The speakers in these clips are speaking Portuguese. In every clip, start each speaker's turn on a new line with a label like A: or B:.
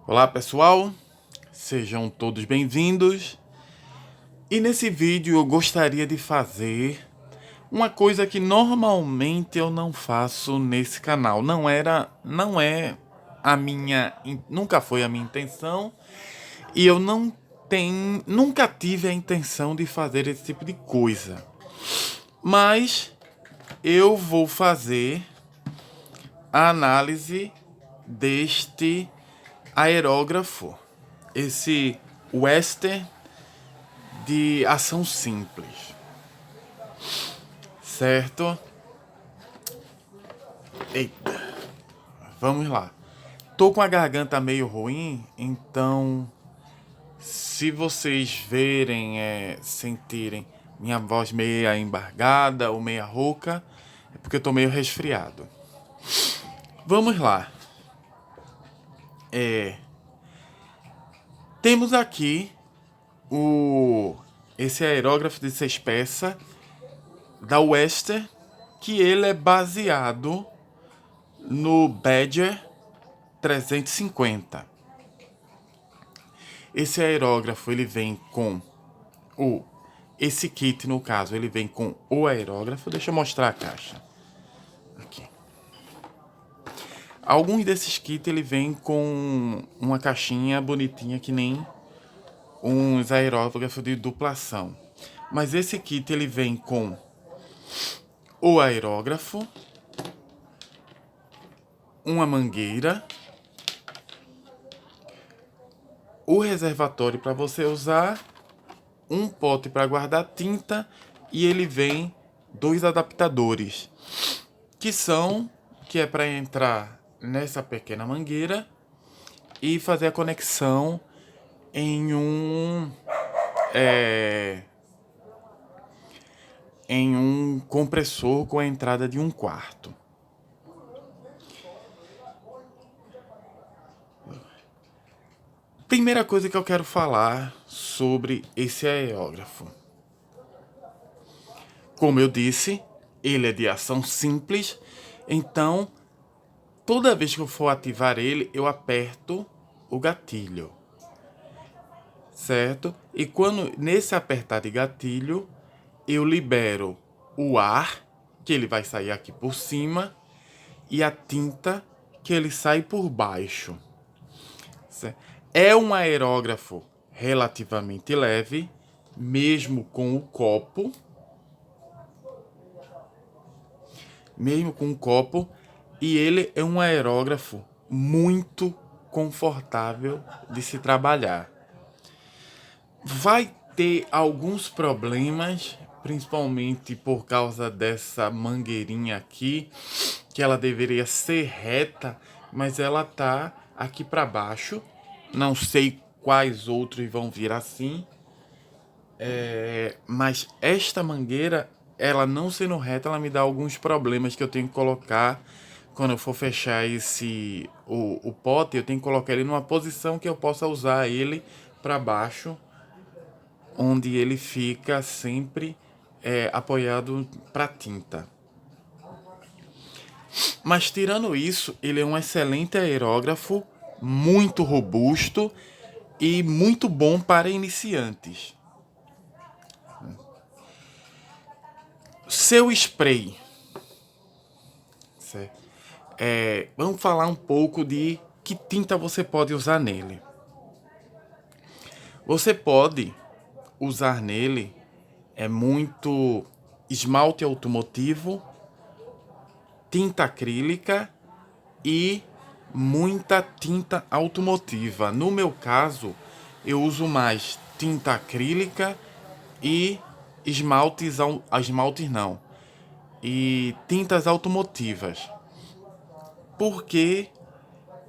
A: Olá pessoal, sejam todos bem-vindos. E nesse vídeo eu gostaria de fazer uma coisa que normalmente eu não faço nesse canal. Não é a minha, nunca foi a minha intenção e eu nunca tive a intenção de fazer esse tipo de coisa. Mas eu vou fazer a análise deste aerógrafo, esse Western de ação simples, certo? Eita, vamos lá. Tô com a garganta meio ruim, então se vocês verem, sentirem minha voz meia embargada ou meia rouca, é porque eu tô meio resfriado. Vamos lá. Temos aqui esse aerógrafo de 6 peças da Western, que ele é baseado no Badger 350. Esse aerógrafo ele vem com esse kit, no caso, ele vem com o aerógrafo. Deixa eu mostrar a caixa. Aqui. Alguns desses kits ele vem com uma caixinha bonitinha que nem uns aerógrafos de duplação. Mas esse kit ele vem com o aerógrafo, uma mangueira, o reservatório para você usar, um pote para guardar tinta e ele vem 2 adaptadores que é para entrar nessa pequena mangueira e fazer a conexão em um compressor com a entrada de 1/4. Primeira coisa que eu quero falar sobre esse aerógrafo. Como eu disse, ele é de ação simples, então toda vez que eu for ativar ele, eu aperto o gatilho, certo? E quando nesse apertar de gatilho, eu libero o ar, que ele vai sair aqui por cima, e a tinta, que ele sai por baixo. Certo? É um aerógrafo relativamente leve, mesmo com o copo. E ele é um aerógrafo muito confortável de se trabalhar. Vai ter alguns problemas, principalmente por causa dessa mangueirinha aqui, que ela deveria ser reta, mas ela tá aqui para baixo. Não sei quais outros vão vir assim. Mas esta mangueira, ela não sendo reta, ela me dá alguns problemas que eu tenho que colocar quando eu for fechar o pote. Eu tenho que colocar ele numa posição que eu possa usar ele para baixo, onde ele fica sempre apoiado para tinta. Mas tirando isso, ele é um excelente aerógrafo, muito robusto e muito bom para iniciantes. Seu spray. Certo? Vamos falar um pouco de que tinta você pode usar nele. Você pode usar nele muito esmalte automotivo, tinta acrílica e muita tinta automotiva. No meu caso, eu uso mais tinta acrílica e esmaltes não, e tintas automotivas, porque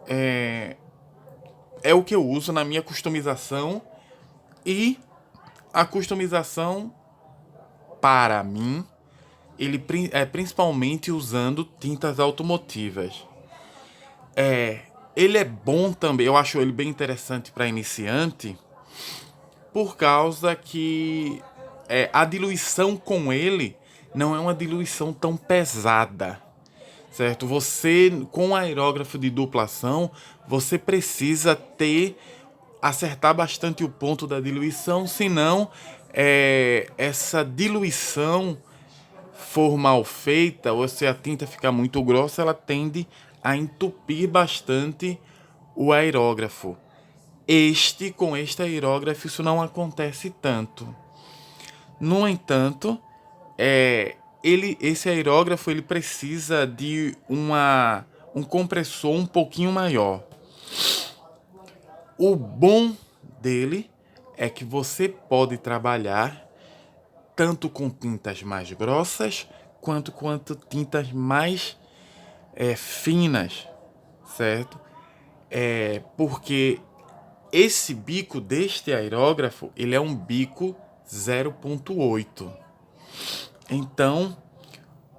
A: é o que eu uso na minha customização, e a customização para mim ele é principalmente usando tintas automotivas. Ele é bom também, eu acho ele bem interessante para iniciante, por causa que a diluição com ele não é uma diluição tão pesada, certo? Você, com aerógrafo de dupla ação, você precisa acertar bastante o ponto da diluição, senão essa diluição for mal feita, ou se a tinta ficar muito grossa, ela tende a entupir bastante o aerógrafo. Com este aerógrafo, isso não acontece tanto. No entanto, esse aerógrafo ele precisa de um compressor um pouquinho maior. O bom dele é que você pode trabalhar tanto com tintas mais grossas quanto tintas mais finas, certo? Porque esse bico deste aerógrafo ele é um bico 0.8. Então,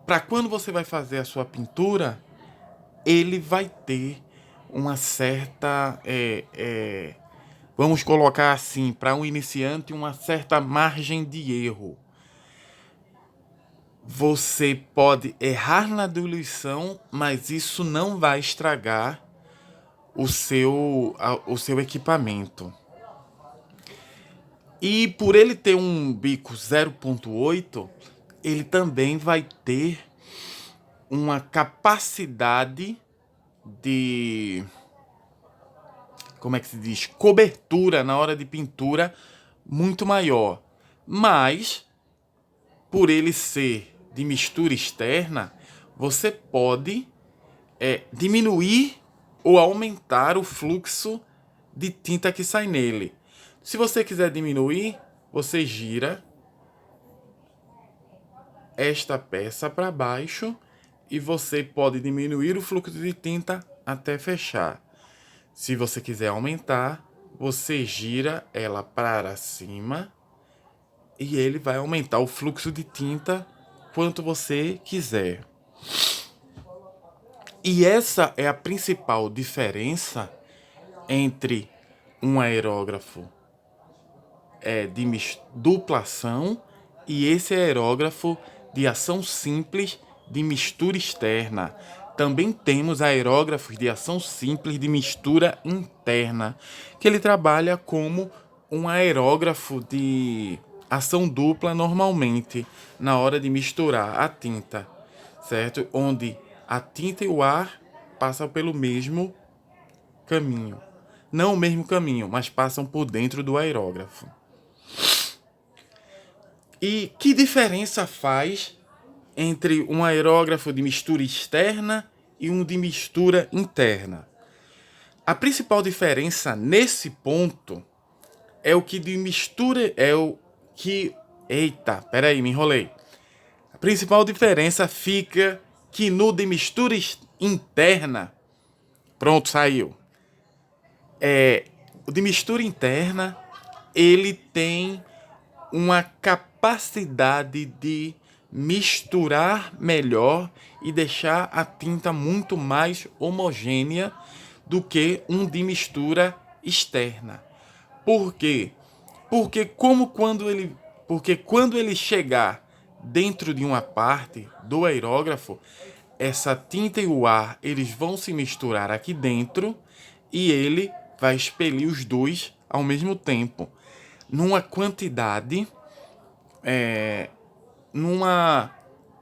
A: para quando você vai fazer a sua pintura, ele vai ter uma certa, vamos colocar assim, para um iniciante, uma certa margem de erro. Você pode errar na diluição, mas isso não vai estragar o seu equipamento. E por ele ter um bico 0.8, ele também vai ter uma capacidade de, como é que se diz, cobertura na hora de pintura muito maior. Mas, por ele ser de mistura externa, você pode diminuir ou aumentar o fluxo de tinta que sai nele. Se você quiser diminuir, você gira esta peça para baixo e você pode diminuir o fluxo de tinta até fechar. Se você quiser aumentar, você gira ela para cima e ele vai aumentar o fluxo de tinta quanto você quiser. E essa é a principal diferença entre um aerógrafo de dupla ação e esse aerógrafo de ação simples de mistura externa. Também temos aerógrafos de ação simples de mistura interna, que ele trabalha como um aerógrafo de ação dupla normalmente, na hora de misturar a tinta, certo? Onde a tinta e o ar passam pelo mesmo caminho. Não o mesmo caminho, mas passam por dentro do aerógrafo. E que diferença faz entre um aerógrafo de mistura externa e um de mistura interna? A principal diferença nesse ponto é o que de mistura Eita, peraí, me enrolei. A principal diferença fica que no de mistura interna, pronto, saiu. O de mistura interna, ele tem uma capacidade de misturar melhor e deixar a tinta muito mais homogênea do que um de mistura externa. Por quê? Porque quando ele chegar dentro de uma parte do aerógrafo, essa tinta e o ar eles vão se misturar aqui dentro e ele vai expelir os dois ao mesmo tempo, numa quantidade,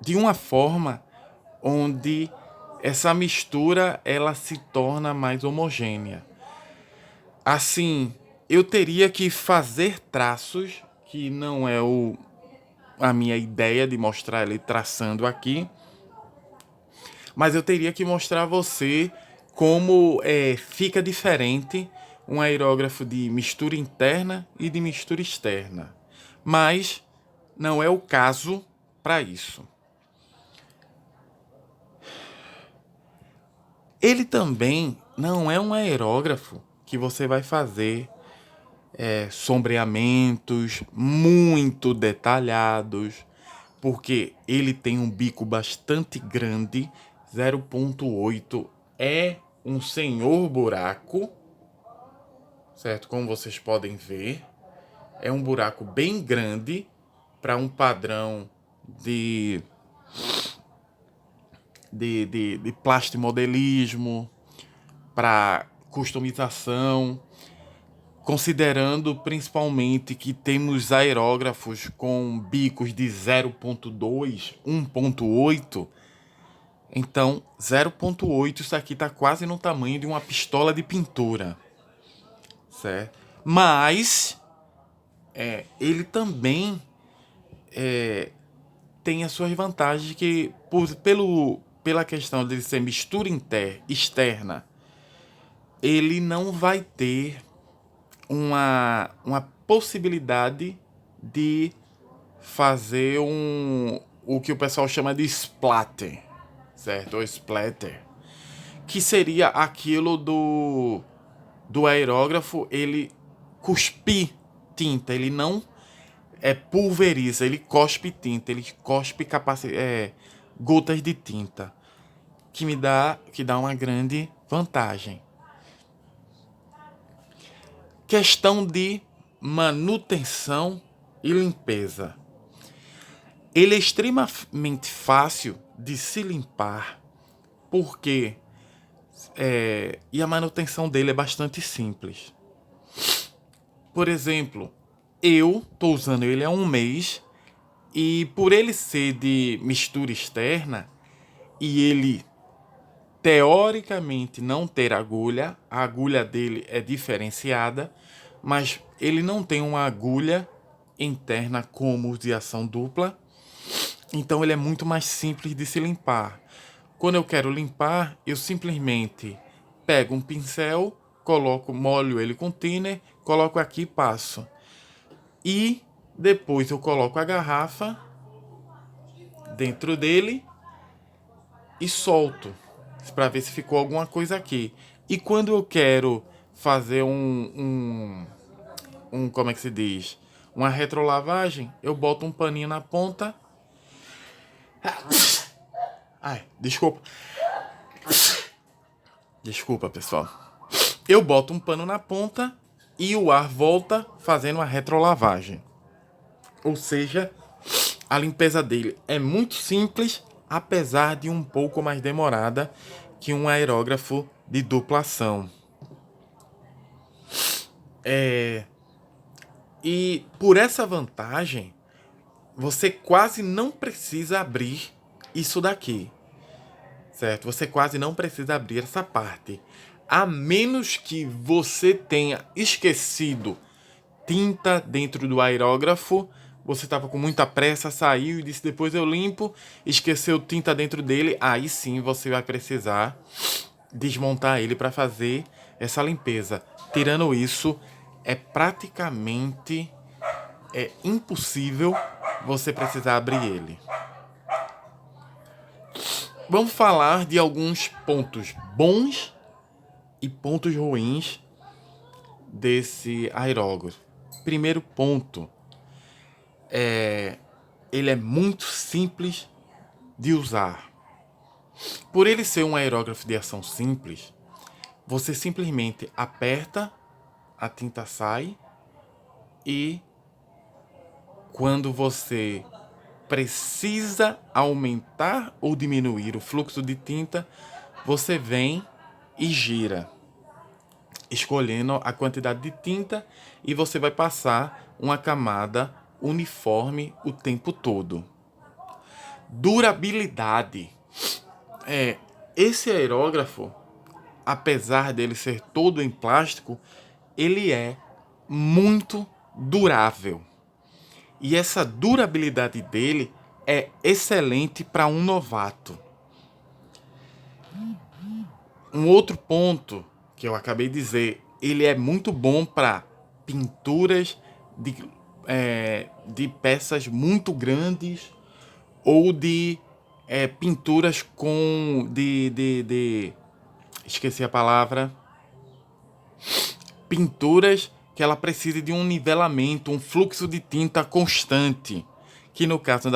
A: de uma forma onde essa mistura ela se torna mais homogênea. Assim, eu teria que fazer traços, que não é a minha ideia de mostrar ele traçando aqui, mas eu teria que mostrar a você como fica diferente um aerógrafo de mistura interna e de mistura externa. Mas não é o caso para isso. Ele também não é um aerógrafo que você vai fazer sombreamentos muito detalhados, porque ele tem um bico bastante grande, 0.8 é um senhor buraco, certo? Como vocês podem ver, é um buraco bem grande para um padrão de de plastimodelismo, para customização, considerando principalmente que temos aerógrafos com bicos de 0.2, 1.8. Então, 0.8, isso aqui está quase no tamanho de uma pistola de pintura, certo? Mas ele também tem as suas vantagens, que pela questão de ser mistura externa, ele não vai ter uma possibilidade de fazer o que o pessoal chama de splatter, certo? Ou splatter, que seria aquilo do aerógrafo, ele cuspir tinta, ele não pulveriza, ele cospe tinta, ele cospe gotas de tinta, que dá uma grande vantagem. Questão de manutenção e limpeza. Ele é extremamente fácil de se limpar, porque e a manutenção dele é bastante simples. Por exemplo, eu estou usando ele há 1 mês, e por ele ser de mistura externa e ele teoricamente não ter agulha, a agulha dele é diferenciada, mas ele não tem uma agulha interna como de ação dupla, então ele é muito mais simples de se limpar. Quando eu quero limpar, eu simplesmente pego um pincel, molho ele com thinner, coloco aqui e passo. E depois eu coloco a garrafa dentro dele e solto, para ver se ficou alguma coisa aqui. E quando eu quero fazer como é que se diz? Uma retrolavagem, eu boto um paninho na ponta. Ai, desculpa. Desculpa, pessoal. Eu boto um pano na ponta e o ar volta fazendo uma retrolavagem. Ou seja, a limpeza dele é muito simples, apesar de um pouco mais demorada que um aerógrafo de dupla ação. E por essa vantagem, você quase não precisa abrir isso daqui, certo? Você quase não precisa abrir essa parte, a menos que você tenha esquecido tinta dentro do aerógrafo. Você estava com muita pressa, saiu e disse: depois eu limpo, esqueceu tinta dentro dele. Aí sim você vai precisar desmontar ele para fazer essa limpeza. Tirando isso, é praticamente impossível você precisar abrir ele. Vamos falar de alguns pontos bons e pontos ruins desse aerógrafo. Primeiro ponto, ele é muito simples de usar. Por ele ser um aerógrafo de ação simples, você simplesmente aperta, a tinta sai, e quando você precisa aumentar ou diminuir o fluxo de tinta, você vem e gira, escolhendo a quantidade de tinta, e você vai passar uma camada uniforme o tempo todo. Durabilidade. Esse aerógrafo, apesar dele ser todo em plástico, ele é muito durável. E essa durabilidade dele é excelente para um novato. Um outro ponto que eu acabei de dizer, ele é muito bom para pinturas de peças muito grandes, ou de pinturas com esqueci a palavra. Pinturas que ela precise de um nivelamento, um fluxo de tinta constante, que no caso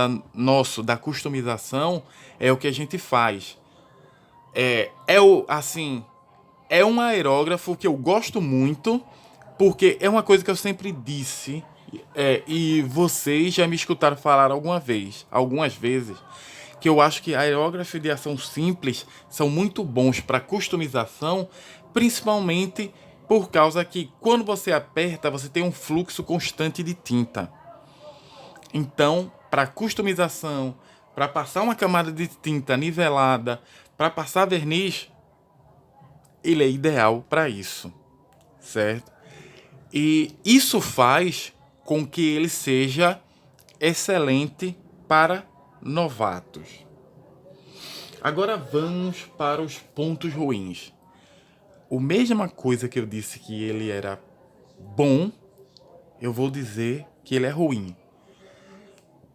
A: da customização é o que a gente faz. É um aerógrafo que eu gosto muito, porque é uma coisa que eu sempre disse, e vocês já me escutaram falar algumas vezes, que eu acho que aerógrafos de ação simples são muito bons para customização, principalmente por causa que quando você aperta, você tem um fluxo constante de tinta. Então, para customização, para passar uma camada de tinta nivelada, para passar verniz, ele é ideal para isso, certo? E isso faz com que ele seja excelente para novatos. Agora vamos para os pontos ruins. A mesma coisa que eu disse que ele era bom, eu vou dizer que ele é ruim.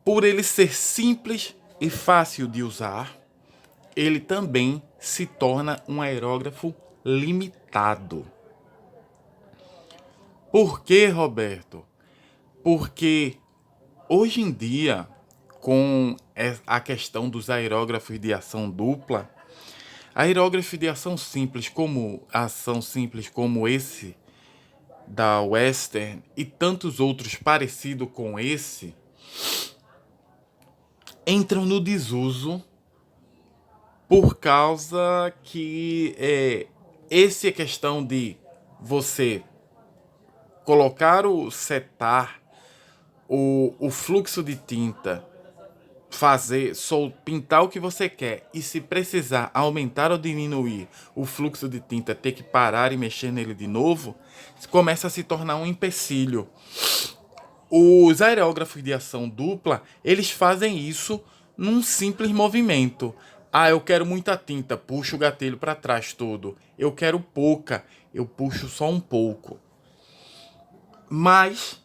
A: Por ele ser simples e fácil de usar, ele também se torna um aerógrafo limitado. Por quê, Roberto? Porque hoje em dia, com a questão dos aerógrafos de ação dupla, aerógrafos de ação simples como esse da Western e tantos outros parecidos com esse, entram no desuso por causa que essa é questão de você setar o fluxo de tinta, pintar o que você quer, e se precisar aumentar ou diminuir o fluxo de tinta, ter que parar e mexer nele de novo, começa a se tornar um empecilho. Os aerógrafos de ação dupla, eles fazem isso num simples movimento. Ah, eu quero muita tinta, puxo o gatilho para trás todo. Eu quero pouca, eu puxo só um pouco. Mas,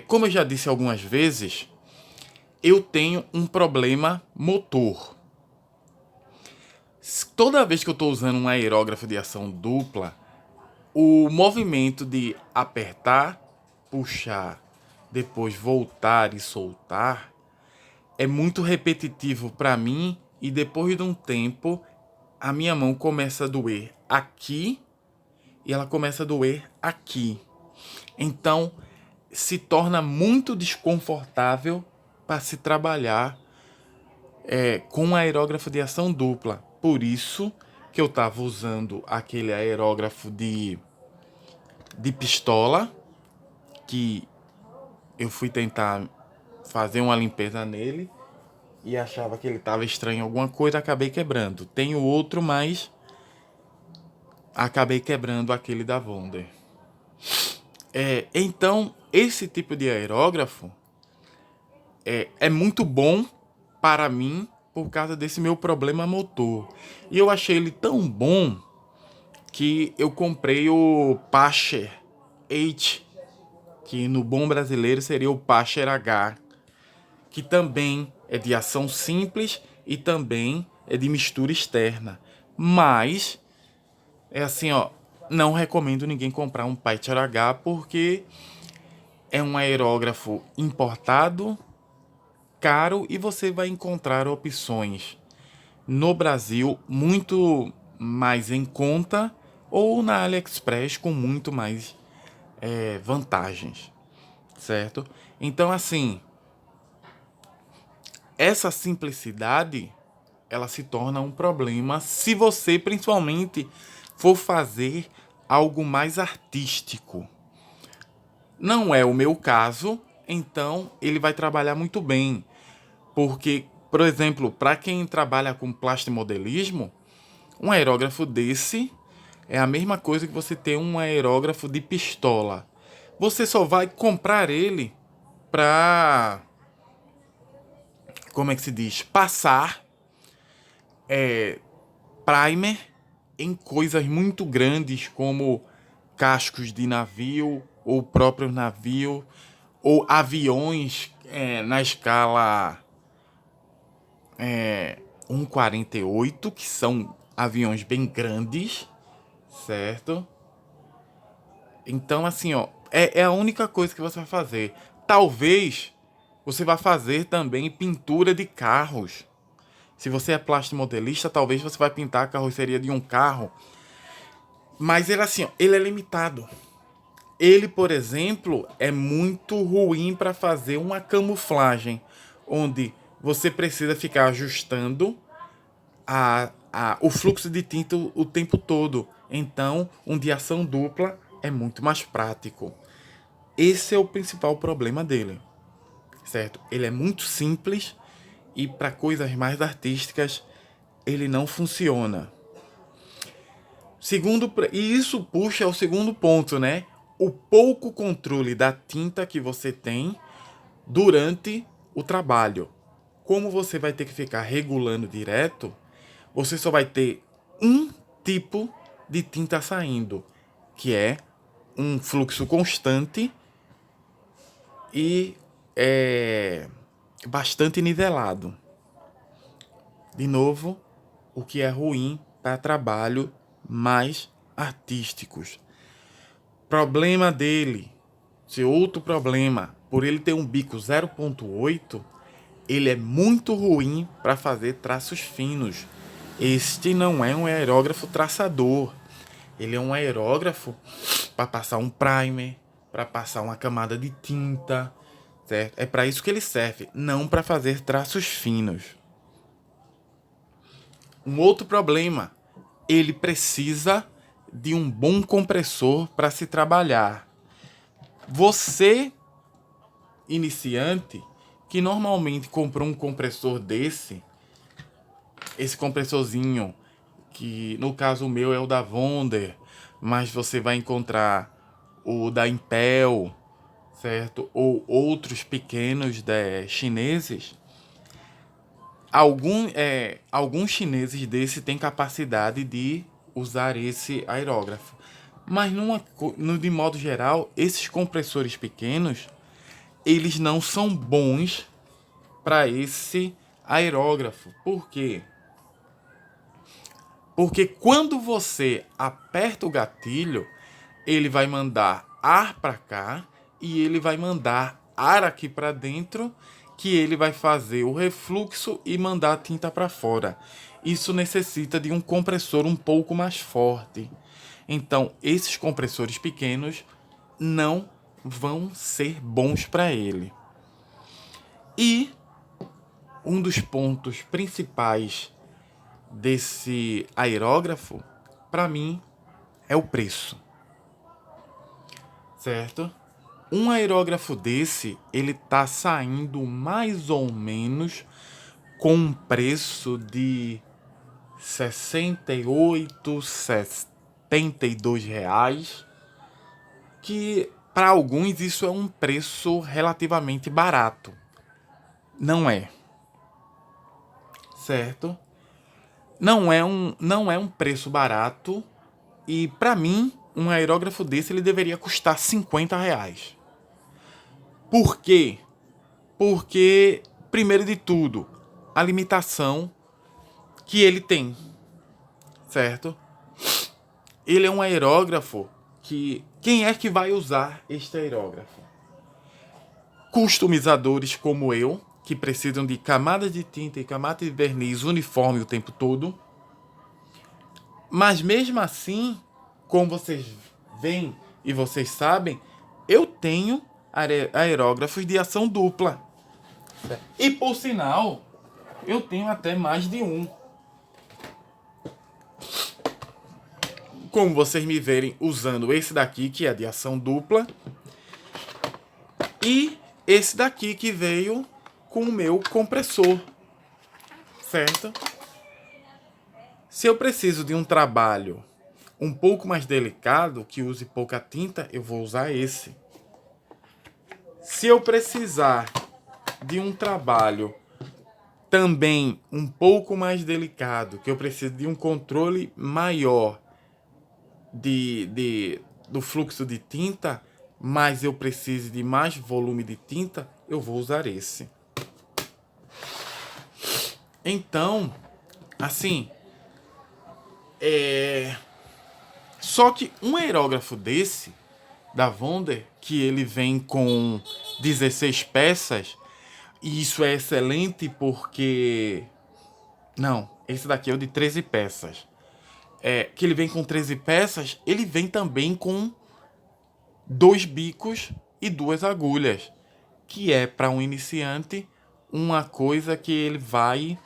A: como eu já disse algumas vezes, eu tenho um problema motor. Toda vez que eu estou usando um aerógrafo de ação dupla, o movimento de apertar, puxar, depois voltar e soltar é muito repetitivo para mim, e depois de um tempo a minha mão começa a doer aqui e ela começa a doer aqui. Então se torna muito desconfortável para se trabalhar com aerógrafo de ação dupla. Por isso que eu estava usando aquele aerógrafo de pistola, que eu fui tentar fazer uma limpeza nele e achava que ele estava estranho em alguma coisa, acabei quebrando. Tenho outro, mas acabei quebrando aquele da Wonder. Então, esse tipo de aerógrafo é muito bom para mim por causa desse meu problema motor. E eu achei ele tão bom que eu comprei o Pascher H, que no bom brasileiro seria o Pascher H, que também é de ação simples e também é de mistura externa. Mas, não recomendo ninguém comprar um Pascher H porque é um aerógrafo importado, caro, e você vai encontrar opções no Brasil muito mais em conta ou na AliExpress com muito mais vantagens, certo? Então, assim, essa simplicidade ela se torna um problema se você principalmente for fazer algo mais artístico. Não é o meu caso, então ele vai trabalhar muito bem, porque, por exemplo, para quem trabalha com plastimodelismo, um aerógrafo desse é a mesma coisa que você ter um aerógrafo de pistola. Você só vai comprar ele para, como é que se diz, passar primer em coisas muito grandes como cascos de navio ou próprios navios ou aviões na escala 1,48, que são aviões bem grandes, certo? Então, assim, é a única coisa que você vai fazer. Talvez você vá fazer também pintura de carros. Se você é plastimodelista, talvez você vai pintar a carroceria de um carro. Mas ele é limitado. Ele, por exemplo, é muito ruim para fazer uma camuflagem, onde você precisa ficar ajustando o fluxo de tinta o tempo todo. Então, um de ação dupla é muito mais prático. Esse é o principal problema dele, certo? Ele é muito simples e para coisas mais artísticas ele não funciona. E isso puxa ao segundo ponto, né? O pouco controle da tinta que você tem durante o trabalho. Como você vai ter que ficar regulando direto, você só vai ter um tipo de tinta saindo, que é um fluxo constante e bastante nivelado. De novo, o que é ruim para trabalho mais artísticos. Problema dele, outro problema, por ele ter um bico 0.8, ele é muito ruim para fazer traços finos. Este não é um aerógrafo traçador. Ele é um aerógrafo para passar um primer, para passar uma camada de tinta, certo? É para isso que ele serve, não para fazer traços finos. Um outro problema, ele precisa de um bom compressor para se trabalhar. Você, iniciante, que normalmente comprou um compressor desse, esse compressorzinho, que no caso o meu é o da Wonder, mas você vai encontrar o da Impel, certo? Ou outros pequenos chineses. Alguns chineses desse têm capacidade de usar esse aerógrafo. Mas de modo geral, esses compressores pequenos, eles não são bons para esse aerógrafo. Por quê? Porque quando você aperta o gatilho, ele vai mandar ar para cá e ele vai mandar ar aqui para dentro, que ele vai fazer o refluxo e mandar a tinta para fora. Isso necessita de um compressor um pouco mais forte. Então, esses compressores pequenos não vão ser bons para ele. E um dos pontos principais desse aerógrafo, para mim, é o preço. Certo? Um aerógrafo desse, ele tá saindo mais ou menos com um preço de 68, 72 reais, que para alguns isso é um preço relativamente barato. Não é. Certo? Não é um preço barato e para mim um aerógrafo desse ele deveria custar 50 reais. Por quê? Porque, primeiro de tudo, a limitação que ele tem, certo? Ele é um aerógrafo que... Quem é que vai usar este aerógrafo? Customizadores como eu, que precisam de camadas de tinta e camadas de verniz uniforme o tempo todo. Mas mesmo assim, como vocês veem e vocês sabem, eu tenho aerógrafos de ação dupla. E por sinal, eu tenho até mais de um. Como vocês me verem usando esse daqui, que é de ação dupla. E esse daqui que veio com o meu compressor. Certo? Se eu preciso de um trabalho um pouco mais delicado, que use pouca tinta, eu vou usar esse. Se eu precisar de um trabalho também um pouco mais delicado, que eu preciso de um controle maior do fluxo de tinta, mas eu preciso de mais volume de tinta, eu vou usar esse. Então, assim, só que um aerógrafo desse, da Wonder, que ele vem com 16 peças, e isso é excelente porque... Não, esse daqui é o de 13 peças. Que ele vem com 13 peças, ele vem também com 2 bicos e 2 agulhas, que é para um iniciante uma coisa que ele vai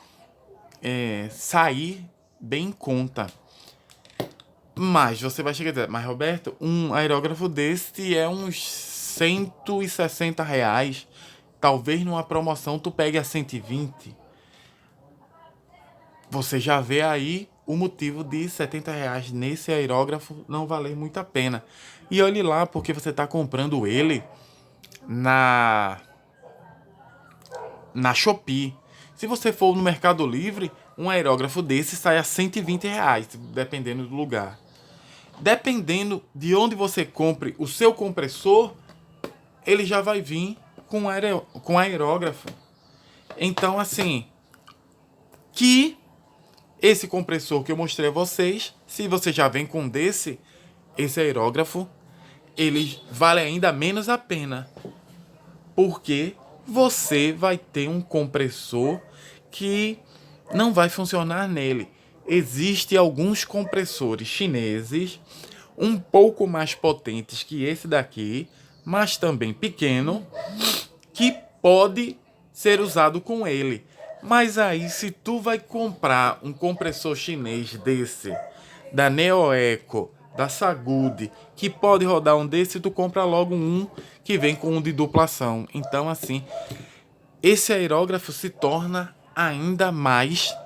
A: sair bem em conta. Mas você vai chegar a dizer, mas Roberto, um aerógrafo desse é uns R$ 160. Talvez numa promoção tu pegue a 120. Você já vê aí o motivo de R$ 70 nesse aerógrafo não valer muito a pena. E olhe lá, porque você está comprando ele na Shopee. Se você for no Mercado Livre, um aerógrafo desse sai a R$ 120, dependendo do lugar. Dependendo de onde você compre o seu compressor, ele já vai vir com aerógrafo. Então, assim, que esse compressor que eu mostrei a vocês, se você já vem com esse aerógrafo, ele vale ainda menos a pena. Porque você vai ter um compressor que não vai funcionar nele. Existem alguns compressores chineses um pouco mais potentes que esse daqui, mas também pequeno, que pode ser usado com ele. Mas aí, se tu vai comprar um compressor chinês desse, da Neoeco, da Sagud, que pode rodar um desse, tu compra logo um que vem com um de duplação. Então, assim, esse aerógrafo se torna ainda mais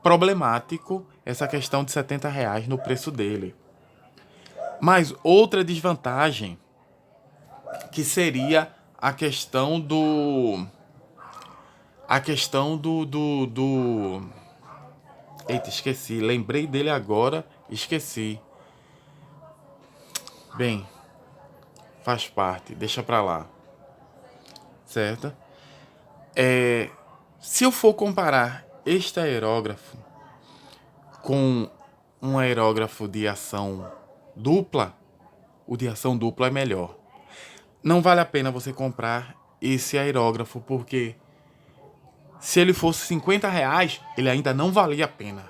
A: problemático, essa questão de R$ 70 no preço dele. Mas outra desvantagem, que seria a questão do... Eita, esqueci. Lembrei dele agora, esqueci. Bem, faz parte, deixa pra lá. Certo? Se eu for comparar este aerógrafo com um aerógrafo de ação dupla, o de ação dupla é melhor. Não vale a pena você comprar esse aerógrafo, porque se ele fosse R$ 50, ele ainda não valia a pena.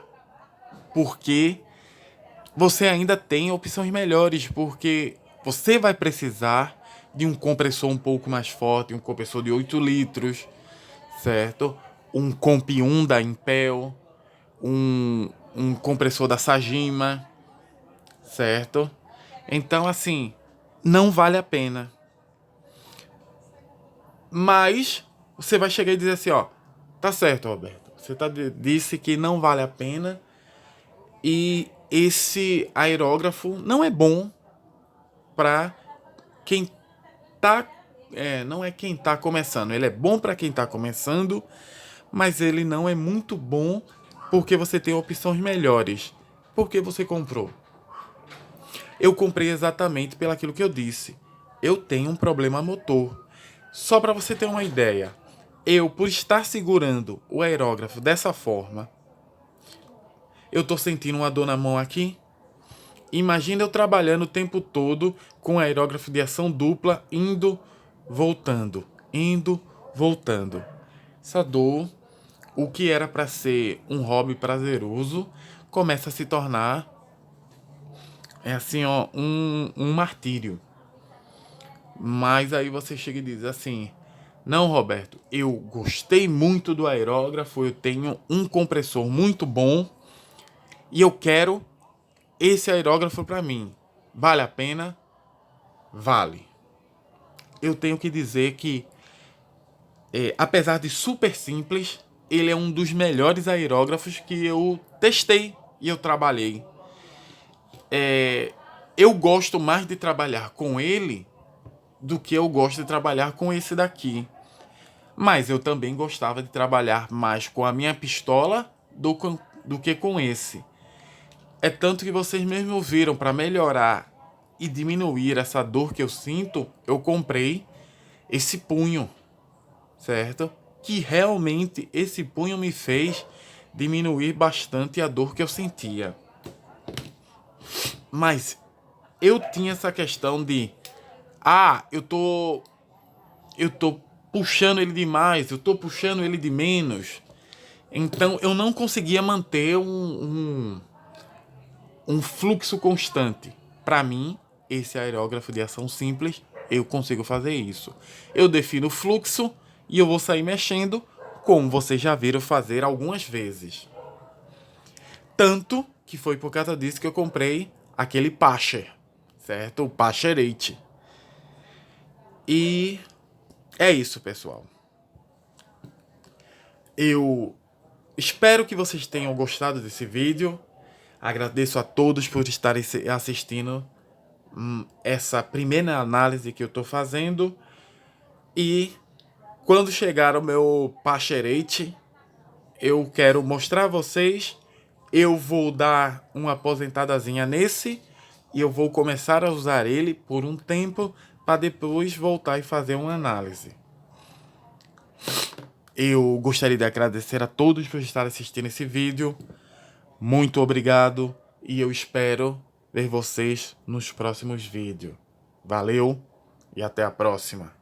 A: Porque você ainda tem opções melhores, porque você vai precisar de um compressor um pouco mais forte, um compressor de 8 litros, certo? Um Comp 1 da Impel, um compressor da Sajima, certo? Então, assim, não vale a pena. Mas você vai chegar e dizer assim, ó, tá certo, Roberto, você disse que não vale a pena e esse aerógrafo não é bom para quem tá... não é quem tá começando, ele é bom para quem tá começando, mas ele não é muito bom porque você tem opções melhores. Por que você comprou? Eu comprei exatamente pelo aquilo que eu disse. Eu tenho um problema motor. Só para você ter uma ideia, eu, por estar segurando o aerógrafo dessa forma, eu tô sentindo uma dor na mão aqui. Imagina eu trabalhando o tempo todo com aerógrafo de ação dupla, indo, voltando, indo, voltando. Essa dor, o que era para ser um hobby prazeroso, começa a se tornar, assim, ó, um martírio. Mas aí você chega e diz assim, não, Roberto, eu gostei muito do aerógrafo, eu tenho um compressor muito bom e eu quero esse aerógrafo para mim. Vale a pena? Vale. Eu tenho que dizer que, apesar de super simples, ele é um dos melhores aerógrafos que eu testei e eu trabalhei. Eu gosto mais de trabalhar com ele do que eu gosto de trabalhar com esse daqui. Mas eu também gostava de trabalhar mais com a minha pistola do que com esse. É tanto que vocês mesmo viram, para melhorar e diminuir essa dor que eu sinto, eu comprei esse punho, certo? Que realmente esse punho me fez diminuir bastante a dor que eu sentia. Mas eu tinha essa questão de, eu tô puxando ele demais, eu tô puxando ele de menos. Então eu não conseguia manter um fluxo constante. Para mim, esse aerógrafo de ação simples, eu consigo fazer isso. Eu defino o fluxo e eu vou sair mexendo, como vocês já viram fazer algumas vezes. Tanto que foi por causa disso que eu comprei aquele Pasher, certo? O Pasherate. E é isso, pessoal. Eu espero que vocês tenham gostado desse vídeo. Agradeço a todos por estarem assistindo essa primeira análise que eu estou fazendo. E quando chegar o meu Pasherate, eu quero mostrar a vocês. Eu vou dar uma aposentadazinha nesse e eu vou começar a usar ele por um tempo para depois voltar e fazer uma análise. Eu gostaria de agradecer a todos por estar assistindo esse vídeo. Muito obrigado e eu espero ver vocês nos próximos vídeos. Valeu e até a próxima.